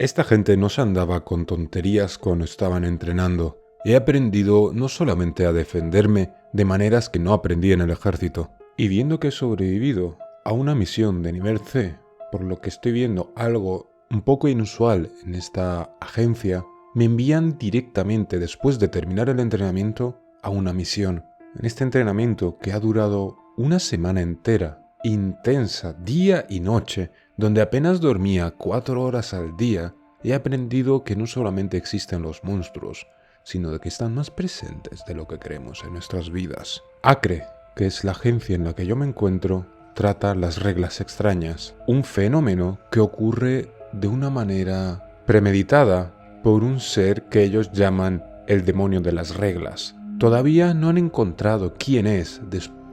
Esta gente no se andaba con tonterías cuando estaban entrenando. He aprendido no solamente a defenderme de maneras que no aprendí en el ejército. Y viendo que he sobrevivido a una misión de nivel C, por lo que estoy viendo algo un poco inusual en esta agencia, me envían directamente después de terminar el entrenamiento a una misión. En este entrenamiento que ha durado una semana entera, intensa, día y noche, donde apenas dormía 4 horas al día, he aprendido que no solamente existen los monstruos, sino de que están más presentes de lo que creemos en nuestras vidas. Acre, que es la agencia en la que yo me encuentro, trata las reglas extrañas, un fenómeno que ocurre de una manera premeditada por un ser que ellos llaman el demonio de las reglas. Todavía no han encontrado quién es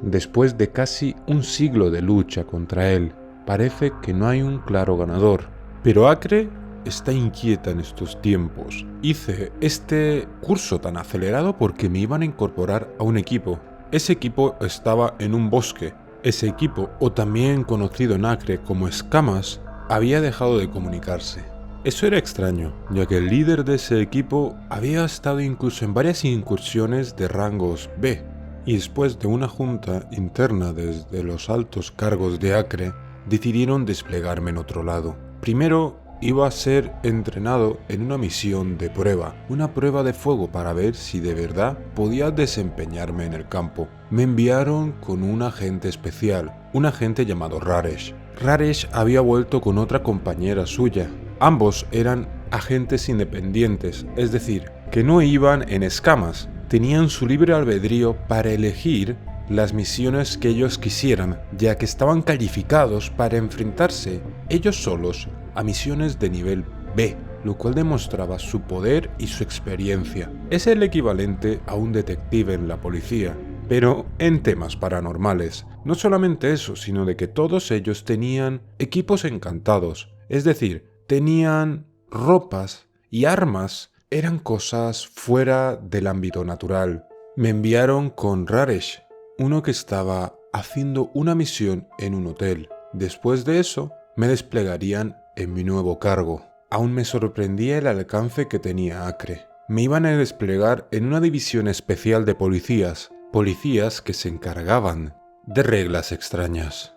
después de casi un siglo de lucha contra él. Parece que no hay un claro ganador, pero Acre está inquieta en estos tiempos. Hice este curso tan acelerado porque me iban a incorporar a un equipo. Ese equipo estaba en un bosque. Ese equipo, o también conocido en Acre como escamas, había dejado de comunicarse. Eso era extraño, ya que el líder de ese equipo había estado incluso en varias incursiones de rangos B, y después de una junta interna desde los altos cargos de Acre, decidieron desplegarme en otro lado. Primero iba a ser entrenado en una misión de prueba, una prueba de fuego para ver si de verdad podía desempeñarme en el campo. Me enviaron con un agente especial, un agente llamado Raresh. Raresh había vuelto con otra compañera suya. Ambos eran agentes independientes, es decir, que no iban en escamas, tenían su libre albedrío para elegir las misiones que ellos quisieran, ya que estaban calificados para enfrentarse ellos solos a misiones de nivel B, lo cual demostraba su poder y su experiencia. Es el equivalente a un detective en la policía, pero en temas paranormales. No solamente eso, sino de que todos ellos tenían equipos encantados, es decir, tenían ropas y armas, eran cosas fuera del ámbito natural. Me enviaron con Raresh, uno que estaba haciendo una misión en un hotel. Después de eso, me desplegarían en mi nuevo cargo. Aún me sorprendía el alcance que tenía Acre. Me iban a desplegar en una división especial de policías que se encargaban de reglas extrañas.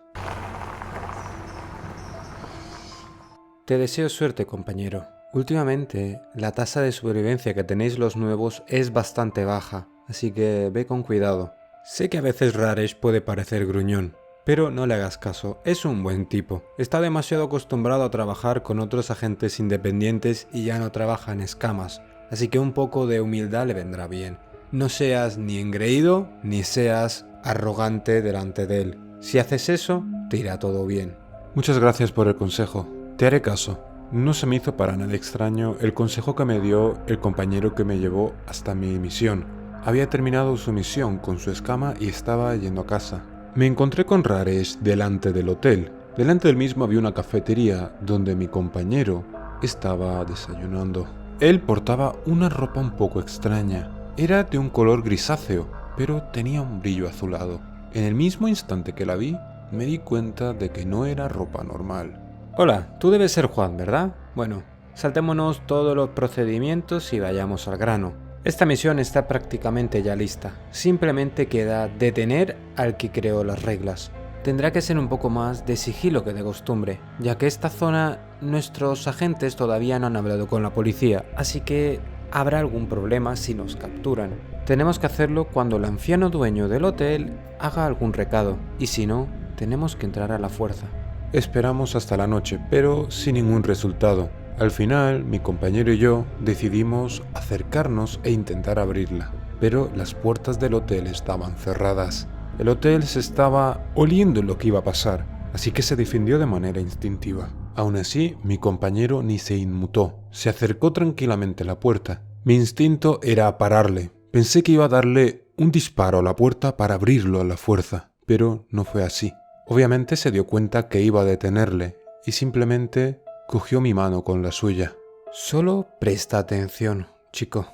Te deseo suerte, compañero. Últimamente, la tasa de supervivencia que tenéis los nuevos es bastante baja, así que ve con cuidado. Sé que a veces Raresh puede parecer gruñón, pero no le hagas caso, es un buen tipo. Está demasiado acostumbrado a trabajar con otros agentes independientes y ya no trabaja en escamas, así que un poco de humildad le vendrá bien. No seas ni engreído ni seas arrogante delante de él. Si haces eso, te irá todo bien. Muchas gracias por el consejo. Te haré caso. No se me hizo para nada extraño el consejo que me dio el compañero que me llevó hasta mi misión. Había terminado su misión con su escama y estaba yendo a casa. Me encontré con Raresh delante del hotel. Delante del mismo había una cafetería donde mi compañero estaba desayunando. Él portaba una ropa un poco extraña. Era de un color grisáceo, pero tenía un brillo azulado. En el mismo instante que la vi, me di cuenta de que no era ropa normal. Hola, tú debes ser Juan, ¿verdad? Bueno, saltémonos todos los procedimientos y vayamos al grano. Esta misión está prácticamente ya lista. Simplemente queda detener al que creó las reglas. Tendrá que ser un poco más de sigilo que de costumbre, ya que esta zona nuestros agentes todavía no han hablado con la policía, así que habrá algún problema si nos capturan. Tenemos que hacerlo cuando el anciano dueño del hotel haga algún recado, y si no, tenemos que entrar a la fuerza. Esperamos hasta la noche, pero sin ningún resultado. Al final, mi compañero y yo decidimos acercarnos e intentar abrirla, pero las puertas del hotel estaban cerradas. El hotel se estaba oliendo lo que iba a pasar, así que se defendió de manera instintiva. Aún así, mi compañero ni se inmutó, se acercó tranquilamente a la puerta. Mi instinto era pararle. Pensé que iba a darle un disparo a la puerta para abrirlo a la fuerza, pero no fue así. Obviamente se dio cuenta que iba a detenerle y simplemente cogió mi mano con la suya. Solo presta atención, chico.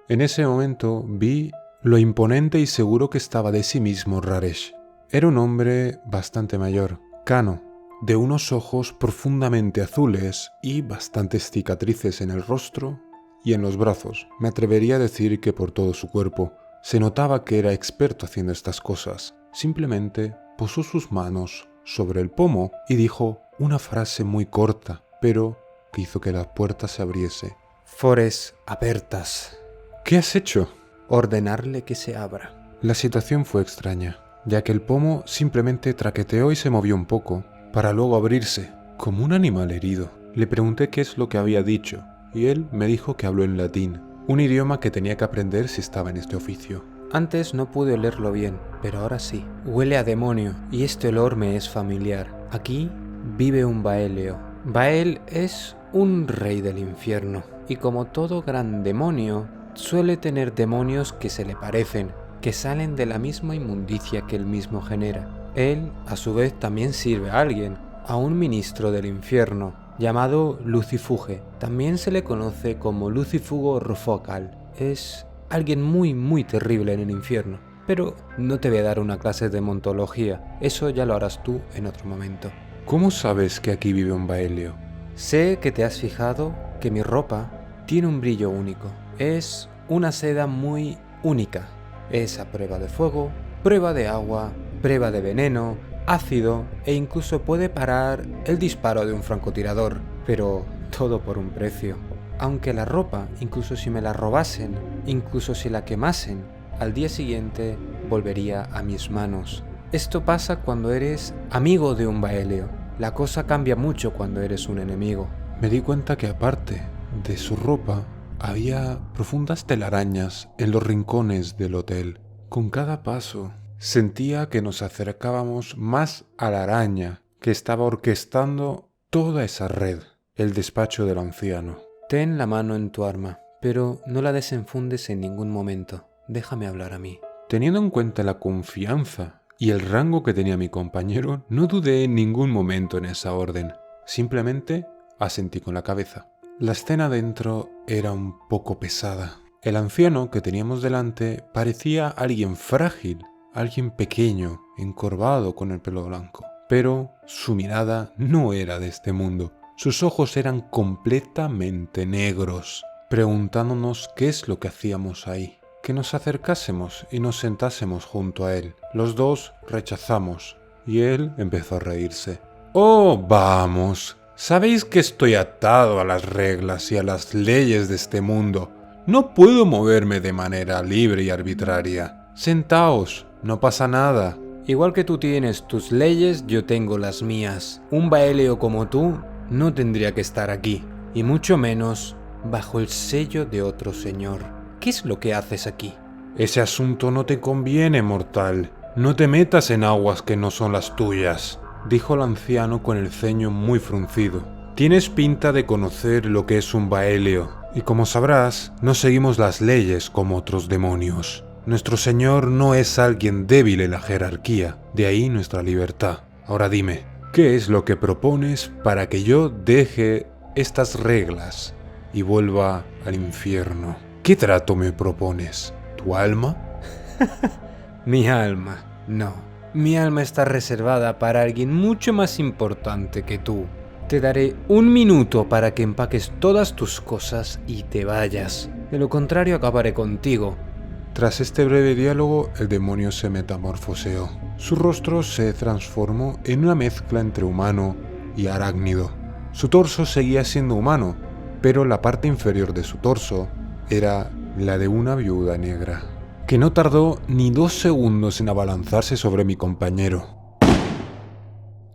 En ese momento vi lo imponente y seguro que estaba de sí mismo Raresh. Era un hombre bastante mayor, cano, de unos ojos profundamente azules y bastantes cicatrices en el rostro y en los brazos. Me atrevería a decir que por todo su cuerpo. Se notaba que era experto haciendo estas cosas. Simplemente posó sus manos sobre el pomo y dijo una frase muy corta, pero que hizo que la puerta se abriese. Fores apertas. ¿Qué has hecho? Ordenarle que se abra. La situación fue extraña, ya que el pomo simplemente traqueteó y se movió un poco, para luego abrirse, como un animal herido. Le pregunté qué es lo que había dicho, y él me dijo que habló en latín, un idioma que tenía que aprender si estaba en este oficio. Antes no pude olerlo bien, pero ahora sí. Huele a demonio, y este olor me es familiar. Aquí vive un Baelio. Bael es un rey del infierno, y como todo gran demonio, suele tener demonios que se le parecen, que salen de la misma inmundicia que él mismo genera. Él, a su vez, también sirve a alguien, a un ministro del infierno, llamado Lucifuge. También se le conoce como Lucifugo Rofocal. Es alguien muy terrible en el infierno. Pero no te voy a dar una clase de demontología, eso ya lo harás tú en otro momento. ¿Cómo sabes que aquí vive un Baelio? Sé que te has fijado que mi ropa tiene un brillo único. Es una seda muy única. Es a prueba de fuego, prueba de agua, prueba de veneno, ácido e incluso puede parar el disparo de un francotirador. Pero todo por un precio. Aunque la ropa, incluso si me la robasen, incluso si la quemasen, al día siguiente volvería a mis manos. Esto pasa cuando eres amigo de un Baelio. La cosa cambia mucho cuando eres un enemigo. Me di cuenta que aparte de su ropa, había profundas telarañas en los rincones del hotel. Con cada paso, sentía que nos acercábamos más a la araña que estaba orquestando toda esa red, el despacho del anciano. Ten la mano en tu arma, pero no la desenfundes en ningún momento. Déjame hablar a mí. Teniendo en cuenta la confianza y el rango que tenía mi compañero, no dudé en ningún momento en esa orden. Simplemente asentí con la cabeza. La escena dentro era un poco pesada. El anciano que teníamos delante parecía alguien frágil, alguien pequeño, encorvado con el pelo blanco. Pero su mirada no era de este mundo. Sus ojos eran completamente negros, preguntándonos qué es lo que hacíamos ahí. Que nos acercásemos y nos sentásemos junto a él. Los dos rechazamos y él empezó a reírse. ¡Oh, vamos! Sabéis que estoy atado a las reglas y a las leyes de este mundo. No puedo moverme de manera libre y arbitraria. Sentaos, no pasa nada. Igual que tú tienes tus leyes, yo tengo las mías. Un Baelio como tú no tendría que estar aquí, y mucho menos bajo el sello de otro señor. ¿Qué es lo que haces aquí? Ese asunto no te conviene, mortal. No te metas en aguas que no son las tuyas, dijo el anciano con el ceño muy fruncido. Tienes pinta de conocer lo que es un Baelio, y como sabrás, no seguimos las leyes como otros demonios. Nuestro señor no es alguien débil en la jerarquía, de ahí nuestra libertad. Ahora dime, ¿qué es lo que propones para que yo deje estas reglas y vuelva al infierno? ¿Qué trato me propones? ¿Tu alma? Mi alma, no. Mi alma está reservada para alguien mucho más importante que tú. Te daré 1 minuto para que empaques todas tus cosas y te vayas. De lo contrario acabaré contigo. Tras este breve diálogo, el demonio se metamorfoseó. Su rostro se transformó en una mezcla entre humano y arácnido. Su torso seguía siendo humano, pero la parte inferior de su torso era la de una viuda negra, que no tardó ni 2 segundos en abalanzarse sobre mi compañero.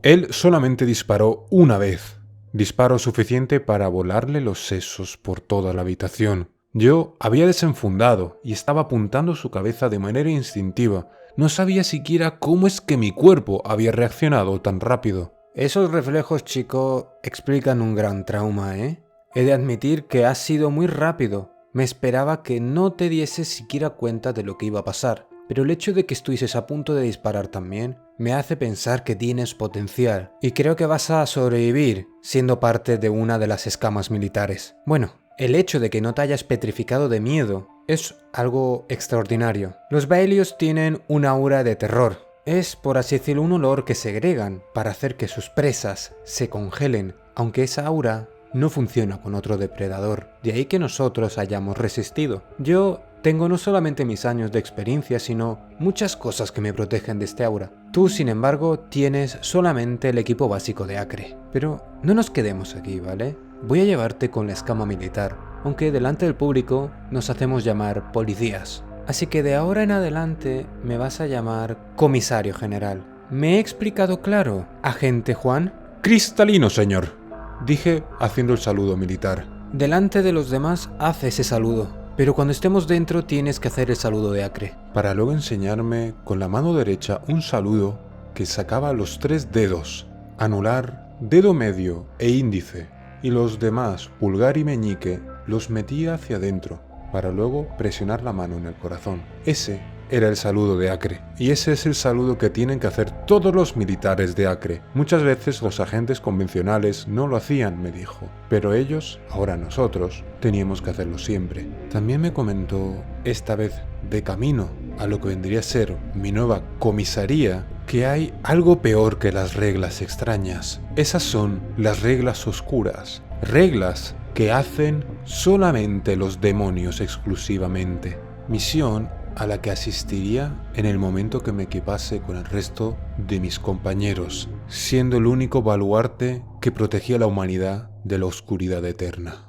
Él solamente disparó una vez, disparo suficiente para volarle los sesos por toda la habitación. Yo había desenfundado y estaba apuntando su cabeza de manera instintiva. No sabía siquiera cómo es que mi cuerpo había reaccionado tan rápido. Esos reflejos, chico, explican un gran trauma, ¿eh? He de admitir que has sido muy rápido. Me esperaba que no te dieses siquiera cuenta de lo que iba a pasar, pero el hecho de que estuvieses a punto de disparar también me hace pensar que tienes potencial, y creo que vas a sobrevivir siendo parte de una de las escamas militares. Bueno, el hecho de que no te hayas petrificado de miedo es algo extraordinario. Los Baelios tienen una aura de terror. Es, por así decirlo, un olor que segregan para hacer que sus presas se congelen, aunque esa aura no funciona con otro depredador, de ahí que nosotros hayamos resistido. Yo tengo no solamente mis años de experiencia, sino muchas cosas que me protegen de este aura. Tú, sin embargo, tienes solamente el equipo básico de Acre. Pero no nos quedemos aquí, ¿vale? Voy a llevarte con la escama militar, aunque delante del público nos hacemos llamar policías. Así que de ahora en adelante me vas a llamar comisario general. ¿Me he explicado claro, agente Juan? Cristalino, señor, dije haciendo el saludo militar. Delante de los demás haz ese saludo, pero cuando estemos dentro tienes que hacer el saludo de Acre. Para luego enseñarme con la mano derecha un saludo que sacaba los 3 dedos, anular, dedo medio e índice, y los demás, pulgar y meñique, los metía hacia adentro, para luego presionar la mano en el corazón. Ese era el saludo de Acre, y ese es el saludo que tienen que hacer todos los militares de Acre. Muchas veces los agentes convencionales no lo hacían, me dijo, pero ellos, ahora nosotros, teníamos que hacerlo siempre. También me comentó, esta vez de camino a lo que vendría a ser mi nueva comisaría, que hay algo peor que las reglas extrañas. Esas son las reglas oscuras, reglas que hacen solamente los demonios exclusivamente. Misión a la que asistiría en el momento que me equipase con el resto de mis compañeros, siendo el único baluarte que protegía a la humanidad de la oscuridad eterna.